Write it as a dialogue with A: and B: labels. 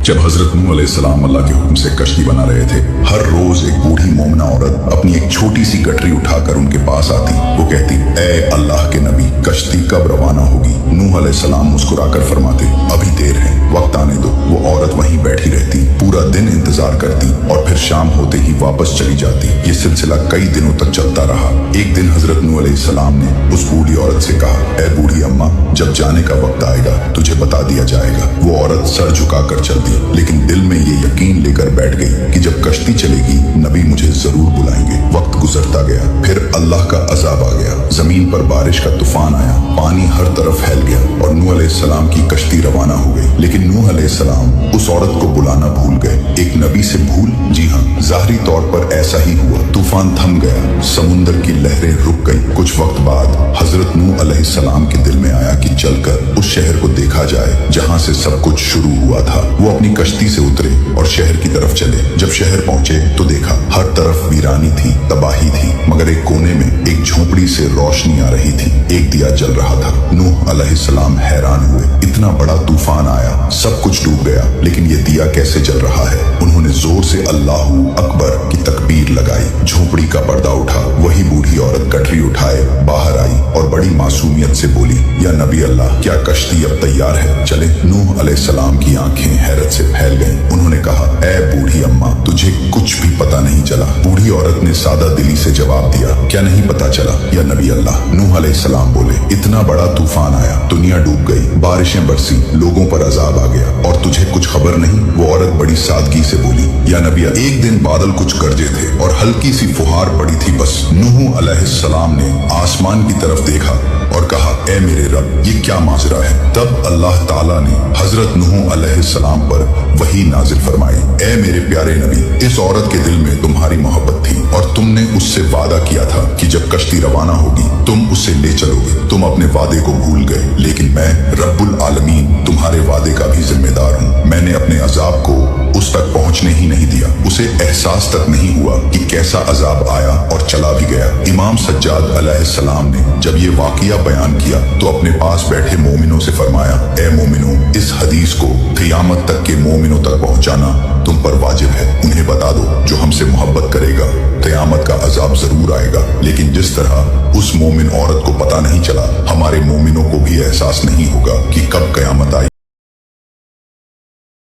A: जब हजरत नूह अलैहिस्सलाम अल्लाह के हुक्म से कश्ती बना रहे थे, हर रोज एक बूढ़ी मोमिना औरत अपनी एक छोटी सी गठरी उठाकर उनके पास आती। वो कहती, ए अल्लाह के नबी, कश्ती कब रवाना होगी? नूह अलैहिस्सलाम मुस्कुराकर फरमाते, अभी देर है, वक्त आने दो। वो औरत वहीं बैठी रहती, पूरा दिन इंतजार करती और फिर शाम होते ही वापस चली जाती। ये सिलसिला कई दिनों तक चलता रहा। एक दिन हजरत नूह अलैहिस्सलाम ने उस बूढ़ी औरत से कहा, ए बूढ़ी अम्मा, जब जाने का वक्त आएगा तुझे बता दिया जाएगा। वो औरत सर झुकाकर चल दी, लेकिन दिल में ये यकीन लेकर बैठ गई कि जब कश्ती चलेगी नबी मुझे जरूर बुलाएंगे। वक्त गुजरता गया, फिर अल्लाह का अजाब आ गया। जमीन पर बारिश का तूफान आया, पानी हर तरफ फैल गया और नूह अलैहिस्सलाम की कश्ती रवाना हो गई। लेकिन नूह अलैहिस्सलाम उस औरत को बुलाना भूल गए। एक नबी से भूल? जी हाँ, जाहिरी तौर पर ऐसा ही हुआ। तूफान थम गया, समुंदर की लहरें रुक गई। कुछ वक्त बाद हजरत नूह अलैहिस्सलाम के दिल में आया कि चलकर उस शहर को देखा जाए जहाँ से सब कुछ शुरू हुआ था। वो अपनी कश्ती से उतरे और शहर की तरफ चले। जब शहर पहुंचे तो देखा हर तरफ वीरानी थी, तबाही थी, मगर एक कोने में एक झोपड़ी से रोशनी आ रही थी। एक दिया जल रहा था। नूह अलैहिस्सलाम हैरान हुए, इतना बड़ा तूफान आया, सब कुछ डूब गया, लेकिन ये दिया कैसे जल रहा है? उन्होंने जोर से अल्लाहू अकबर की तकबीर लगाई। झोपड़ी का पर्दा उठा। वही बूढ़ी औरत गठरी उठाए बाहर आई और बड़ी मासूमियत से बोली, या नबी अल्लाह, क्या कश्ती अब तैयार है? चले। नूह अलैहिस्सलाम की आंखें हैरत से फैल गईं। उन्होंने कहा, ए बूढ़ी अम्मा, तुझे कुछ भी पता नहीं चला? बूढ़ी औरत ने सादा दिली से जवाब दिया, क्या नहीं पता चला या नबी अल्लाह? नूह अलैहिस्सलाम बोले, इतना बड़ा तूफान आया, दुनिया डूब गई, बारिशें बरसी, लोगों पर अजाब आ गया और तुझे कुछ खबर नहीं? वो औरत बड़ी सादगी से बोली, या नबी, एक दिन बादल कुछ गरजे थे और हल्की सी फुहार पड़ी थी, बस। नूह अलैहिस्सलाम ने आसमान की तरफ देखा और कहा, ए मेरे रब, ये क्या माजरा है? तब अल्लाह ताला ने हजरत नूह अलैहिस्सलाम पर वही नाजिल फरमाई, ए मेरे प्यारे नबी, इस औरत के दिल में तुम्हारी मोहब्बत थी और तुमने उससे वादा किया था कि जब कश्ती रवाना होगी तुम उसे ले चलोगे। तुम अपने वादे को भूल गए, लेकिन मैं रब्बुल आलमीन तुम्हारे वादे का भी जिम्मेदार हूँ। मैंने अपने अजाब को उस तक पहुंचने ही नहीं दिया। उसे एहसास तक नहीं हुआ कि कैसा अजाब आया और चला भी गया। इमाम सज्जाद अलैहिस्सलाम ने जब ये वाकया बयान किया तो अपने पास बैठे मोमिनों से फरमाया, ए मोमिनों, इस हदीस को क़यामत तक के मोमिनों तक पहुंचाना तुम पर वाजिब है। उन्हें बता दो, जो हमसे मोहब्बत करेगा क़यामत का अजाब जरूर आएगा, लेकिन जिस तरह उस मोमिन औरत को पता नहीं चला, हमारे मोमिनों को भी एहसास नहीं होगा कि कब क़यामत आएगी।